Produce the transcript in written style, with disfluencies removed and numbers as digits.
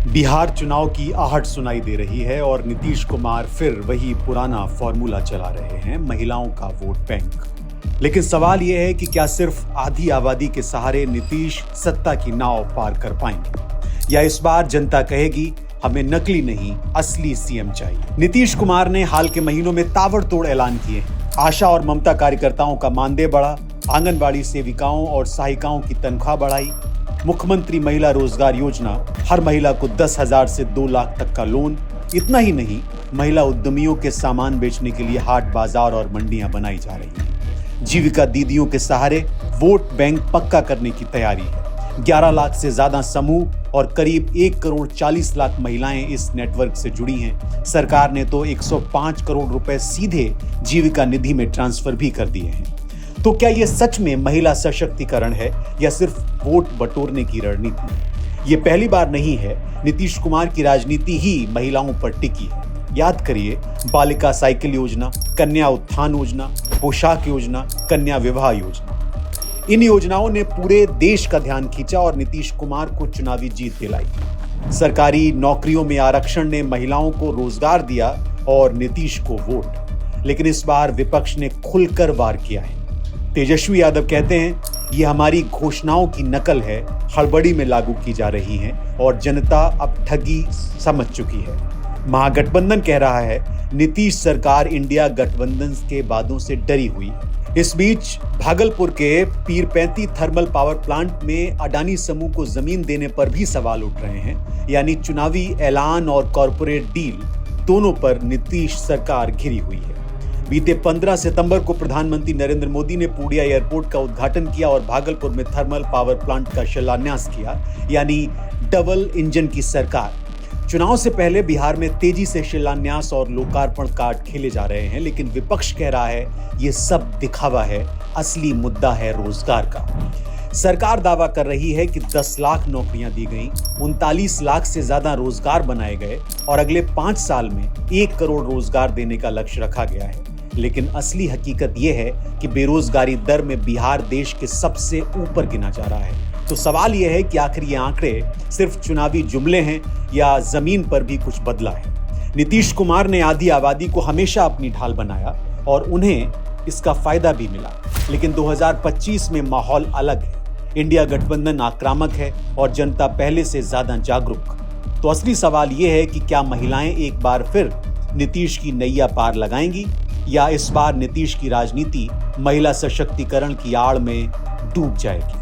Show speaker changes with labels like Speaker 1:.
Speaker 1: बिहार चुनाव की आहट सुनाई दे रही है और नीतीश कुमार फिर वही पुराना फॉर्मूला चला रहे हैं, महिलाओं का वोट बैंक। लेकिन सवाल यह है कि क्या सिर्फ आधी आबादी के सहारे नीतीश सत्ता की नाव पार कर पाएंगे, या इस बार जनता कहेगी हमें नकली नहीं असली सीएम चाहिए। नीतीश कुमार ने हाल के महीनों में ताबड़तोड़ ऐलान किए। आशा और ममता कार्यकर्ताओं का मानदेय बढ़ा, आंगनबाड़ी सेविकाओं और सहायिकाओं की तनख्वाह बढ़ाई, मुख्यमंत्री महिला रोजगार योजना, हर महिला को 10,000 से 2 लाख तक का लोन। इतना ही नहीं, महिला उद्यमियों के सामान बेचने के लिए हाट बाजार और मंडियां बनाई जा रही हैं। जीविका दीदियों के सहारे वोट बैंक पक्का करने की तैयारी है। 11 लाख से ज्यादा समूह और करीब 1 करोड़ 40 लाख महिलाएं इस नेटवर्क से जुड़ी हैं। सरकार ने तो 105 करोड़ रुपए सीधे जीविका निधि में ट्रांसफर भी कर दिए हैं। तो क्या यह सच में महिला सशक्तिकरण है या सिर्फ वोट बटोरने की रणनीति? ये पहली बार नहीं है। नीतीश कुमार की राजनीति ही महिलाओं पर टिकी है। याद करिए, बालिका साइकिल योजना, कन्या उत्थान योजना, पोशाक योजना, कन्या विवाह योजना। इन योजनाओं ने पूरे देश का ध्यान खींचा और नीतीश कुमार को चुनावी जीत दिलाई। सरकारी नौकरियों में आरक्षण ने महिलाओं को रोजगार दिया और नीतीश को वोट। लेकिन इस बार विपक्ष ने खुलकर वार किया है। तेजस्वी यादव कहते हैं ये हमारी घोषणाओं की नकल है, हड़बड़ी में लागू की जा रही हैं और जनता अब ठगी समझ चुकी है। महागठबंधन कह रहा है नीतीश सरकार इंडिया गठबंधन के वादों से डरी हुई है। इस बीच भागलपुर के पीरपैंती थर्मल पावर प्लांट में अडानी समूह को जमीन देने पर भी सवाल उठ रहे हैं। यानी चुनावी ऐलान और कॉर्पोरेट डील दोनों पर नीतीश सरकार घिरी हुई है। बीते 15 सितंबर को प्रधानमंत्री नरेंद्र मोदी ने पूर्णिया एयरपोर्ट का उद्घाटन किया और भागलपुर में थर्मल पावर प्लांट का शिलान्यास किया, यानी डबल इंजन की सरकार। चुनाव से पहले बिहार में तेजी से शिलान्यास और लोकार्पण कार्ड खेले जा रहे हैं, लेकिन विपक्ष कह रहा है ये सब दिखावा है, असली मुद्दा है रोजगार का। सरकार दावा कर रही है कि 10 लाख नौकरियां दी गईं, 39 लाख से ज्यादा रोजगार बनाए गए और अगले 5 साल में 1 करोड़ रोजगार देने का लक्ष्य रखा गया है। लेकिन असली हकीकत यह है कि बेरोजगारी दर में बिहार देश के सबसे ऊपर गिना जा रहा है। तो सवाल यह है कि आखिर ये आंकड़े सिर्फ चुनावी जुमले हैं या जमीन पर भी कुछ बदला है। नीतीश कुमार ने आधी आबादी को हमेशा अपनी ढाल बनाया और उन्हें इसका फायदा भी मिला। लेकिन 2025 में माहौल अलग है। इंडिया गठबंधन आक्रामक है और जनता पहले से ज्यादा जागरूक। तो असली सवाल यह है कि क्या महिलाएं एक बार फिर नीतीश की नैया पार लगाएंगी, या इस बार नीतीश की राजनीति महिला सशक्तिकरण की आड़ में डूब जाएगी।